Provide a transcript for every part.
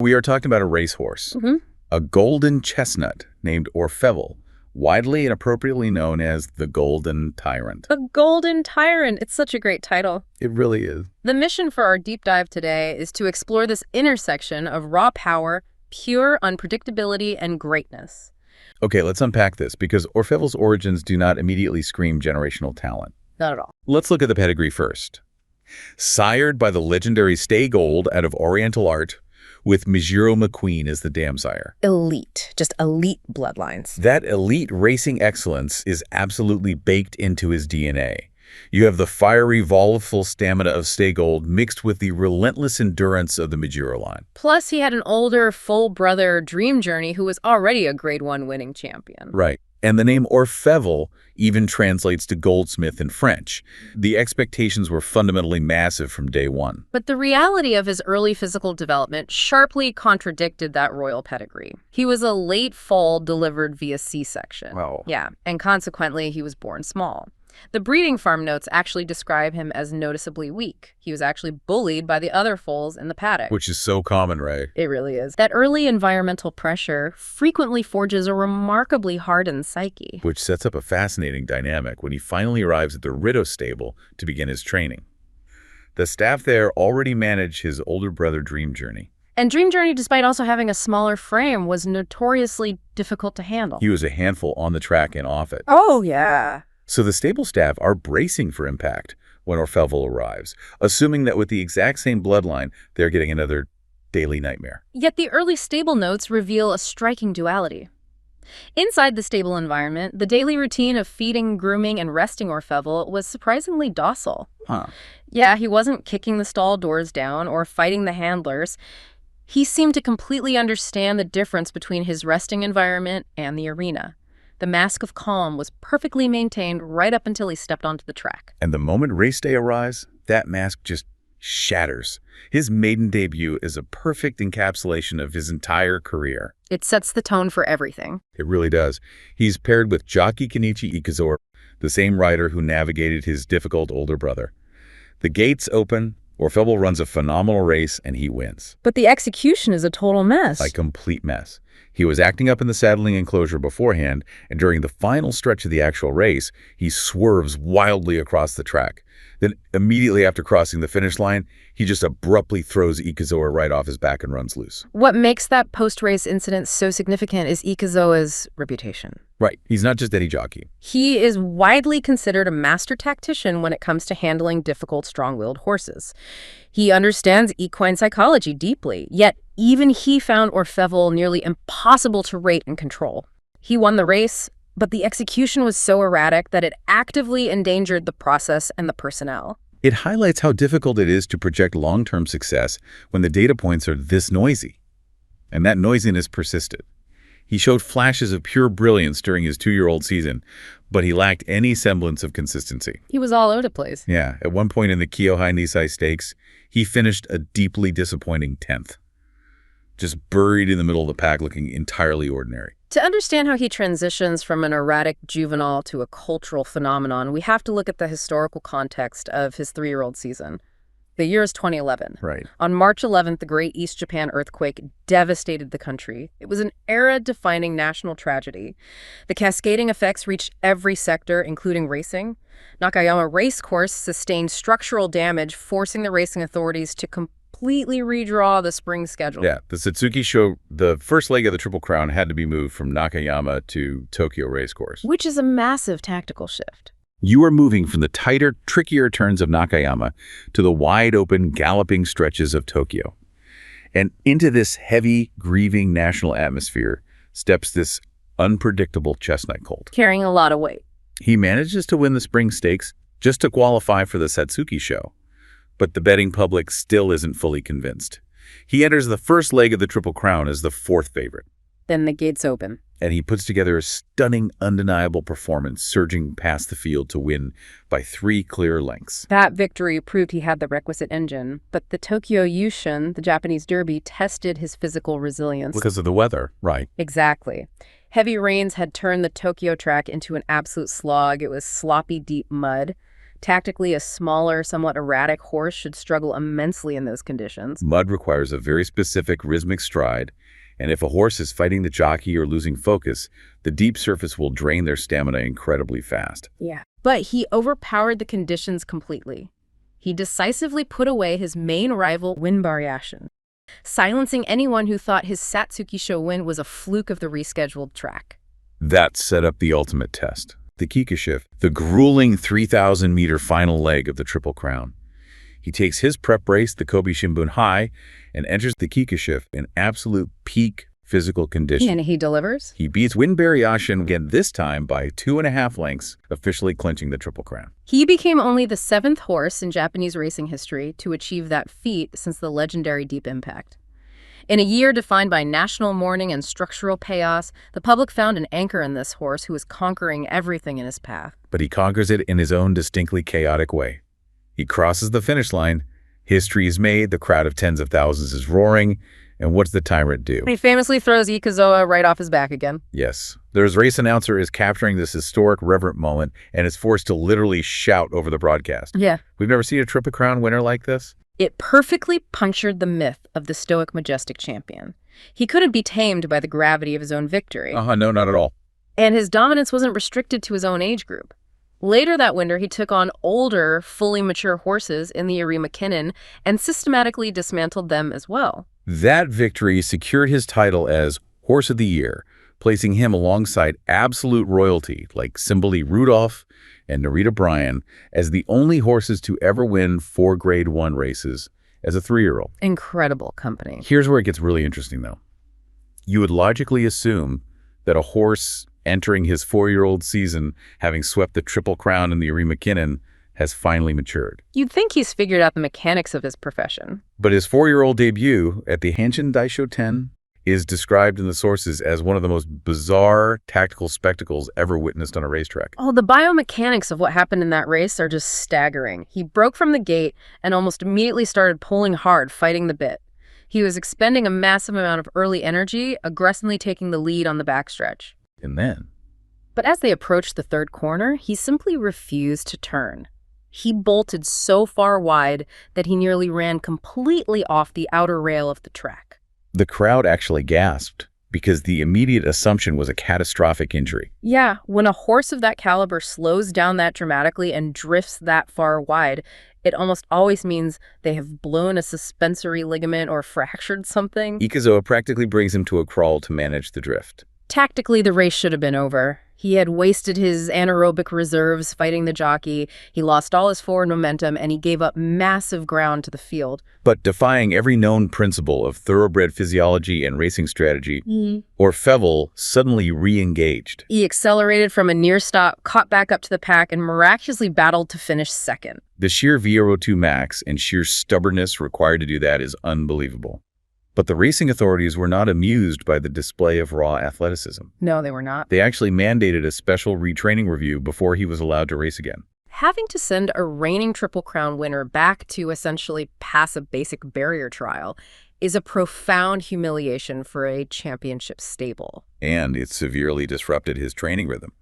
We are talking about a racehorse, a golden chestnut named Orfevre, widely and appropriately known as the Golden Tyrant. The Golden Tyrant. It's such a great title. It really is. The mission for our deep dive today is to explore this intersection of raw power, pure unpredictability, and greatness. Okay, let's unpack this, because Orfevre's origins do not immediately scream generational talent. Not at all. Let's look at the pedigree first. Sired by the legendary Stay Gold out of Oriental art, with Mijiro McQueen as the dam sire. Elite. Just elite bloodlines. That elite racing excellence is absolutely baked into his DNA. You have the fiery, volatile stamina of Stay Gold mixed with the relentless endurance of the Mijiro line. Plus, he had an older, full brother, Dream Journey, who was already a Grade 1 winning champion. Right. And the name Orfevre even translates to goldsmith in French. The expectations were fundamentally massive from day one. But the reality of his early physical development sharply contradicted that royal pedigree. He was a late fall delivered via C-section. Wow. Yeah, and consequently, he was born small. The breeding farm notes actually describe him as noticeably weak. He was actually bullied by the other foals in the paddock. Which is so common, Ray. It really is. That early environmental pressure frequently forges a remarkably hardened psyche. Which sets up a fascinating dynamic when he finally arrives at the Rideau stable to begin his training. The staff there already manage his older brother Dream Journey. And Dream Journey, despite also having a smaller frame, was notoriously difficult to handle. He was a handful on the track and off it. Oh, yeah. So the stable staff are bracing for impact when Orfevre arrives, assuming that with the exact same bloodline, they're getting another daily nightmare. Yet the early stable notes reveal a striking duality. Inside the stable environment, the daily routine of feeding, grooming, and resting Orfevre was surprisingly docile. Yeah, he wasn't kicking the stall doors down or fighting the handlers. He seemed to completely understand the difference between his resting environment and the arena. The mask of calm was perfectly maintained right up until he stepped onto the track. And the moment race day arrives, that mask just shatters. His maiden debut is a perfect encapsulation of his entire career. It sets the tone for everything. It really does. He's paired with jockey Kenichi Ikazuo, the same rider who navigated his difficult older brother. The gates open, Orfevre runs a phenomenal race, and he wins. But the execution is a total mess. A complete mess. He was acting up in the saddling enclosure beforehand, and during the final stretch of the actual race, he swerves wildly across the track. Then, immediately after crossing the finish line, he just abruptly throws Ikazuo right off his back and runs loose. What makes that post-race incident so significant is Ikazuo's reputation. Right. He's not just any jockey. He is widely considered a master tactician when it comes to handling difficult, strong-willed horses. He understands equine psychology deeply, yet even he found Orfevre nearly impossible to rate and control. He won the race, but the execution was so erratic that it actively endangered the process and the personnel. It highlights how difficult it is to project long-term success when the data points are this noisy. And that noisiness persisted. He showed flashes of pure brilliance during his 2-year-old season, but he lacked any semblance of consistency. He was all over the place. Yeah, at one point in the Kyohai Nisei Stakes, he finished a deeply disappointing 10th. Just buried in the middle of the pack, looking entirely ordinary. To understand how he transitions from an erratic juvenile to a cultural phenomenon, we have to look at the historical context of his 3-year-old season. The year is 2011. Right. On March 11th, the Great East Japan earthquake devastated the country. It was an era-defining national tragedy. The cascading effects reached every sector, including racing. Nakayama Racecourse sustained structural damage, forcing the racing authorities to completely redraw the spring schedule. Yeah, the Satsuki Show, the first leg of the Triple Crown, had to be moved from Nakayama to Tokyo Racecourse. Which is a massive tactical shift. You are moving from the tighter, trickier turns of Nakayama to the wide-open, galloping stretches of Tokyo. And into this heavy, grieving national atmosphere steps this unpredictable chestnut colt. Carrying a lot of weight. He manages to win the spring stakes just to qualify for the Satsuki Show. But the betting public still isn't fully convinced. He enters the first leg of the Triple Crown as the 4th favorite. Then the gates open. And he puts together a stunning, undeniable performance, surging past the field to win by 3 clear lengths. That victory proved he had the requisite engine, but the Tokyo Yushun, the Japanese Derby, tested his physical resilience. Because of the weather, right. Exactly. Heavy rains had turned the Tokyo track into an absolute slog. It was sloppy, deep mud. Tactically, a smaller, somewhat erratic horse should struggle immensely in those conditions. Mud requires a very specific rhythmic stride, and if a horse is fighting the jockey or losing focus, the deep surface will drain their stamina incredibly fast. Yeah. But he overpowered the conditions completely. He decisively put away his main rival, Winbariashin, silencing anyone who thought his Satsuki Sho win was a fluke of the rescheduled track. That set up the ultimate test. The Kikishift, the grueling 3,000-meter final leg of the Triple Crown. He takes his prep race, the Kobe Shimbun High, and enters the Kikishift in absolute peak physical condition. And he delivers? He beats Winbariashin again, this time by 2.5 lengths, officially clinching the Triple Crown. He became only the 7th horse in Japanese racing history to achieve that feat since the legendary Deep Impact. In a year defined by national mourning and structural chaos, the public found an anchor in this horse who was conquering everything in his path. But he conquers it in his own distinctly chaotic way. He crosses the finish line, history is made, the crowd of tens of thousands is roaring, and what's the tyrant do? He famously throws Ikazoa right off his back again. Yes. The race announcer is capturing this historic, reverent moment and is forced to literally shout over the broadcast. Yeah. We've never seen a Triple Crown winner like this. It perfectly punctured the myth of the stoic, majestic champion. He couldn't be tamed by the gravity of his own victory. No, not at all. And his dominance wasn't restricted to his own age group. Later that winter, he took on older, fully mature horses in the Arima Kinen and systematically dismantled them as well. That victory secured his title as Horse of the Year, placing him alongside absolute royalty like Simbali Rudolph and Narita Bryan as the only horses to ever win 4 Grade 1 races as a 3-year-old. Incredible company. Here's where it gets really interesting, though. You would logically assume that a horse entering his 4-year-old season, having swept the Triple Crown in the Arima Kinen, has finally matured. You'd think he's figured out the mechanics of his profession. But his 4-year-old debut at the Hanshin Daisho 10 is described in the sources as one of the most bizarre tactical spectacles ever witnessed on a racetrack. Oh, the biomechanics of what happened in that race are just staggering. He broke from the gate and almost immediately started pulling hard, fighting the bit. He was expending a massive amount of early energy, aggressively taking the lead on the backstretch. And then? But as they approached the 3rd corner, he simply refused to turn. He bolted so far wide that he nearly ran completely off the outer rail of the track. The crowd actually gasped because the immediate assumption was a catastrophic injury. Yeah, when a horse of that caliber slows down that dramatically and drifts that far wide, it almost always means they have blown a suspensory ligament or fractured something. Ikazoa practically brings him to a crawl to manage the drift. Tactically, the race should have been over. He had wasted his anaerobic reserves fighting the jockey, he lost all his forward momentum, and he gave up massive ground to the field. But defying every known principle of thoroughbred physiology and racing strategy, Orfevre suddenly re-engaged. He accelerated from a near stop, caught back up to the pack, and miraculously battled to finish 2nd. The sheer VO2 max and sheer stubbornness required to do that is unbelievable. But the racing authorities were not amused by the display of raw athleticism. No, they were not. They actually mandated a special retraining review before he was allowed to race again. Having to send a reigning Triple Crown winner back to essentially pass a basic barrier trial is a profound humiliation for a championship stable. And it severely disrupted his training rhythm.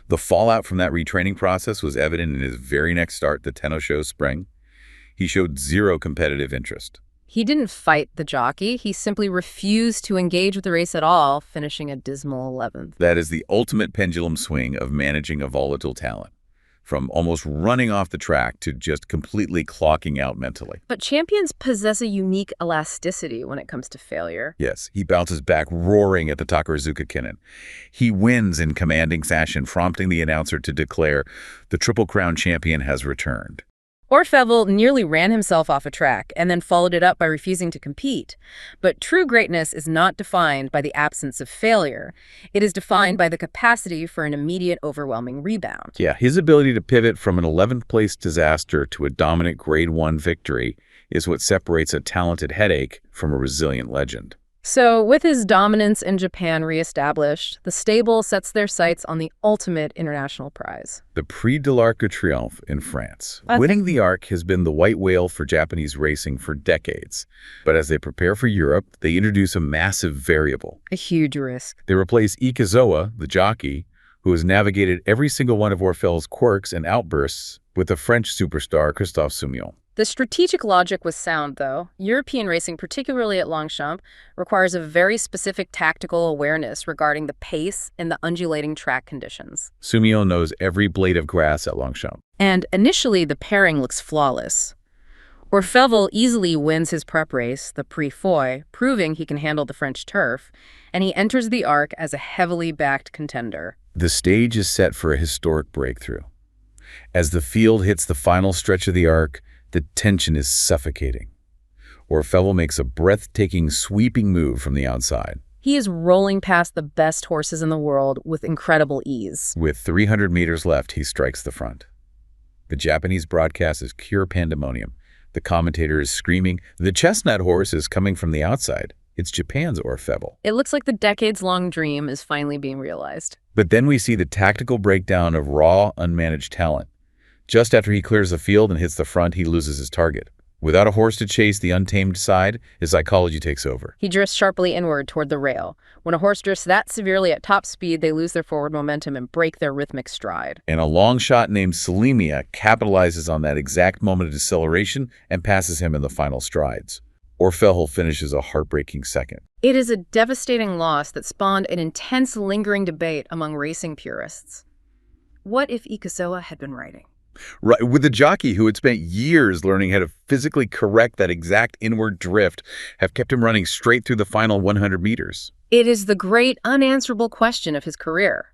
The fallout from that retraining process was evident in his very next start, the Tenno Show Spring. He showed zero competitive interest. He didn't fight the jockey. He simply refused to engage with the race at all, finishing a dismal 11th. That is the ultimate pendulum swing of managing a volatile talent, from almost running off the track to just completely clocking out mentally. But champions possess a unique elasticity when it comes to failure. Yes, he bounces back roaring at the Takarazuka Kinen. He wins in commanding fashion, prompting the announcer to declare, "The Triple Crown champion has returned." Orfevre nearly ran himself off a track and then followed it up by refusing to compete. But true greatness is not defined by the absence of failure. It is defined by the capacity for an immediate, overwhelming rebound. Yeah, his ability to pivot from an 11th place disaster to a dominant Grade 1 victory is what separates a talented headache from a resilient legend. So, with his dominance in Japan reestablished, the stable sets their sights on the ultimate international prize. The Prix de l'Arc de Triomphe in France. Winning the Arc has been the white whale for Japanese racing for decades. But as they prepare for Europe, they introduce a massive variable. A huge risk. They replace Ikazoa, the jockey, who has navigated every single one of Orfevre's quirks and outbursts with the French superstar Christophe Soumillon. The strategic logic was sound, though. European racing, particularly at Longchamp, requires a very specific tactical awareness regarding the pace and the undulating track conditions. Soumillon knows every blade of grass at Longchamp. And initially, the pairing looks flawless. Orfevre easily wins his prep race, the Prix Foy, proving he can handle the French turf, and he enters the Arc as a heavily backed contender. The stage is set for a historic breakthrough. As the field hits the final stretch of the Arc, the tension is suffocating. Orfevre makes a breathtaking, sweeping move from the outside. He is rolling past the best horses in the world with incredible ease. With 300 meters left, he strikes the front. The Japanese broadcast is pure pandemonium. The commentator is screaming, "The chestnut horse is coming from the outside. It's Japan's Orfevre." It looks like the decades-long dream is finally being realized. But then we see the tactical breakdown of raw, unmanaged talent. Just after he clears the field and hits the front, he loses his target. Without a horse to chase the untamed side, his psychology takes over. He drifts sharply inward toward the rail. When a horse drifts that severely at top speed, they lose their forward momentum and break their rhythmic stride. And a long shot named Salimia capitalizes on that exact moment of deceleration and passes him in the final strides. Orfevre finishes a heartbreaking second. It is a devastating loss that spawned an intense, lingering debate among racing purists. What if Ikezoa had been riding? Right, with the jockey who had spent years learning how to physically correct that exact inward drift, have kept him running straight through the final 100 meters. It is the great unanswerable question of his career.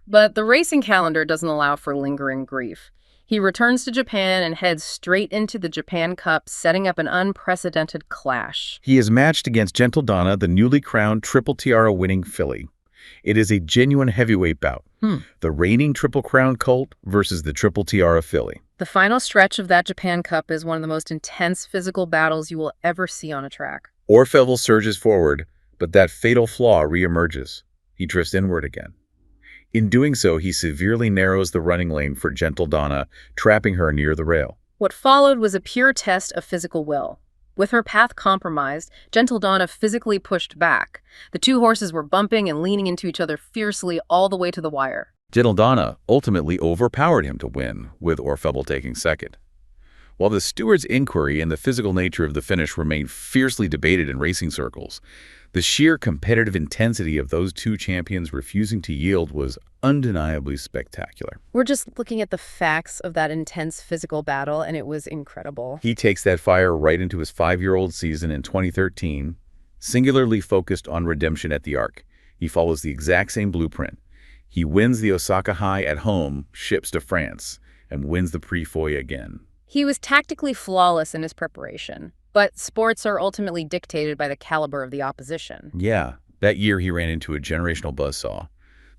But the racing calendar doesn't allow for lingering grief. He returns to Japan and heads straight into the Japan Cup, setting up an unprecedented clash. He is matched against Gentle Donna, the newly crowned Triple Tiara winning filly. It is a genuine heavyweight bout. The reigning Triple Crown colt versus the Triple Tiara filly. The final stretch of that Japan Cup is one of the most intense physical battles you will ever see on a track. Orfevre surges forward, but that fatal flaw reemerges. He drifts inward again. In doing so, he severely narrows the running lane for Gentle Donna, trapping her near the rail. What followed was a pure test of physical will. With her path compromised, Gentle Donna physically pushed back. The two horses were bumping and leaning into each other fiercely all the way to the wire. Gentle Donna ultimately overpowered him to win, with Orfevre taking second. While the steward's inquiry and the physical nature of the finish remained fiercely debated in racing circles, the sheer competitive intensity of those two champions refusing to yield was undeniably spectacular. We're just looking at the facts of that intense physical battle, and it was incredible. He takes that fire right into his 5-year-old season in 2013, singularly focused on redemption at the Arc. He follows the exact same blueprint. He wins the Osaka High at home, ships to France, and wins the Prix Foy again. He was tactically flawless in his preparation, but sports are ultimately dictated by the caliber of the opposition. Yeah, that year he ran into a generational buzzsaw,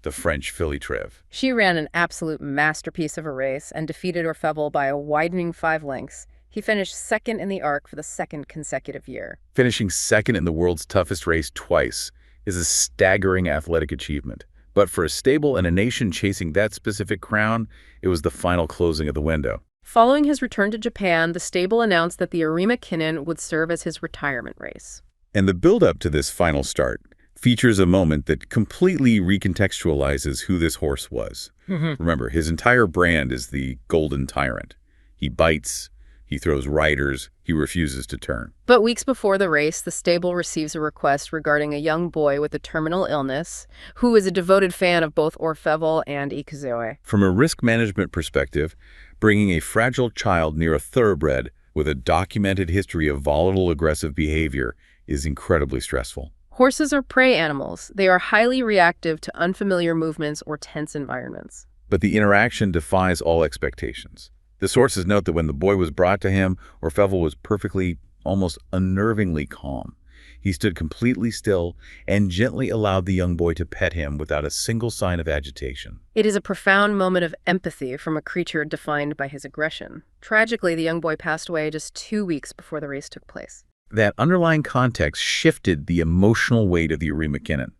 the French filly Trev. She ran an absolute masterpiece of a race and defeated Orfevre by a widening 5 lengths. He finished second in the Arc for the second consecutive year. Finishing second in the world's toughest race twice is a staggering athletic achievement. But for a stable and a nation chasing that specific crown, it was the final closing of the window. Following his return to Japan, the stable announced that the Arima Kinen would serve as his retirement race. And the build-up to this final start features a moment that completely recontextualizes who this horse was. Remember, his entire brand is the golden tyrant. He bites, he throws riders, he refuses to turn. But weeks before the race, the stable receives a request regarding a young boy with a terminal illness, who is a devoted fan of both Orfevre and Ikezoa. From a risk management perspective, bringing a fragile child near a thoroughbred with a documented history of volatile aggressive behavior is incredibly stressful. Horses are prey animals. They are highly reactive to unfamiliar movements or tense environments. But the interaction defies all expectations. The sources note that when the boy was brought to him, Orfevre was perfectly, almost unnervingly calm. He stood completely still and gently allowed the young boy to pet him without a single sign of agitation. It is a profound moment of empathy from a creature defined by his aggression. Tragically, the young boy passed away just 2 weeks before the race took place. That underlying context shifted the emotional weight of the Arima Kinen.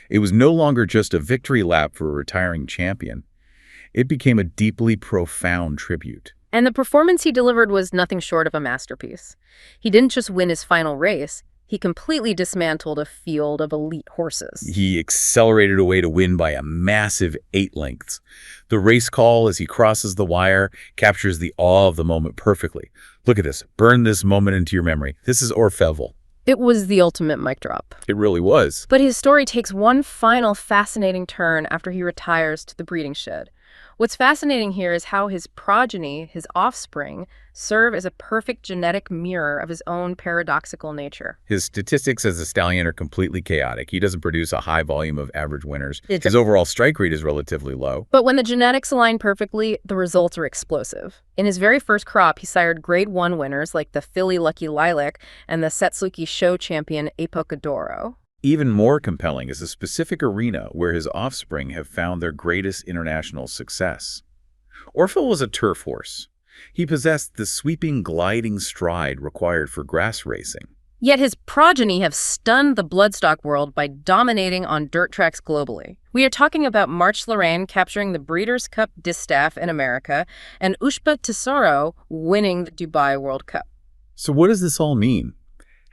It was no longer just a victory lap for a retiring champion. It became a deeply profound tribute. And the performance he delivered was nothing short of a masterpiece. He didn't just win his final race, He completely dismantled a field of elite horses. He accelerated away to win by a massive 8 lengths. The race call as he crosses the wire captures the awe of the moment perfectly. Look at this. Burn this moment into your memory. This is Orfevre. It was the ultimate mic drop. It really was. But his story takes one final fascinating turn after he retires to the breeding shed. What's fascinating here is how his progeny, his offspring, serve as a perfect genetic mirror of his own paradoxical nature. His statistics as a stallion are completely chaotic. He doesn't produce a high volume of average winners. His overall strike rate is relatively low. But when the genetics align perfectly, the results are explosive. In his very first crop, he sired Grade 1 winners like the Filly Lucky Lilac and the Setsuki Show champion Apocadoro. Even more compelling is a specific arena where his offspring have found their greatest international success. Orfevre was a turf horse. He possessed the sweeping, gliding stride required for grass racing. Yet his progeny have stunned the bloodstock world by dominating on dirt tracks globally. We are talking about March Lorraine capturing the Breeders' Cup Distaff in America and Ushba Tesoro winning the Dubai World Cup. So what does this all mean?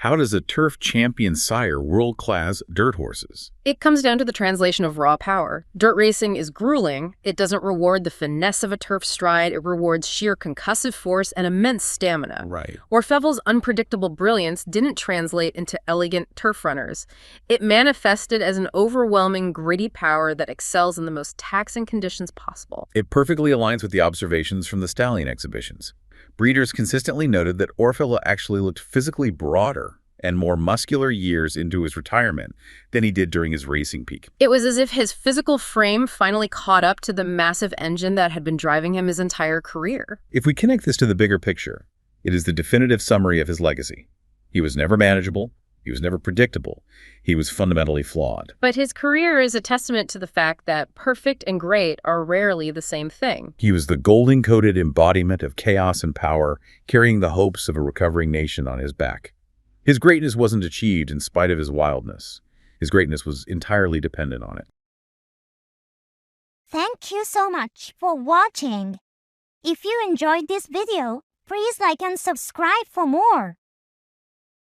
How does a turf champion sire world-class dirt horses? It comes down to the translation of raw power. Dirt racing is grueling. It doesn't reward the finesse of a turf stride. It rewards sheer concussive force and immense stamina. Right. Orfevre's unpredictable brilliance didn't translate into elegant turf runners. It manifested as an overwhelming, gritty power that excels in the most taxing conditions possible. It perfectly aligns with the observations from the stallion exhibitions. Breeders consistently noted that Orfevre actually looked physically broader and more muscular years into his retirement than he did during his racing peak. It was as if his physical frame finally caught up to the massive engine that had been driving him his entire career. If we connect this to the bigger picture, it is the definitive summary of his legacy. He was never manageable. He was never predictable. He was fundamentally flawed. But his career is a testament to the fact that perfect and great are rarely the same thing. He was the golden-coated embodiment of chaos and power, carrying the hopes of a recovering nation on his back. His greatness wasn't achieved in spite of his wildness. His greatness was entirely dependent on it. Thank you so much for watching. If you enjoyed this video, please like and subscribe for more.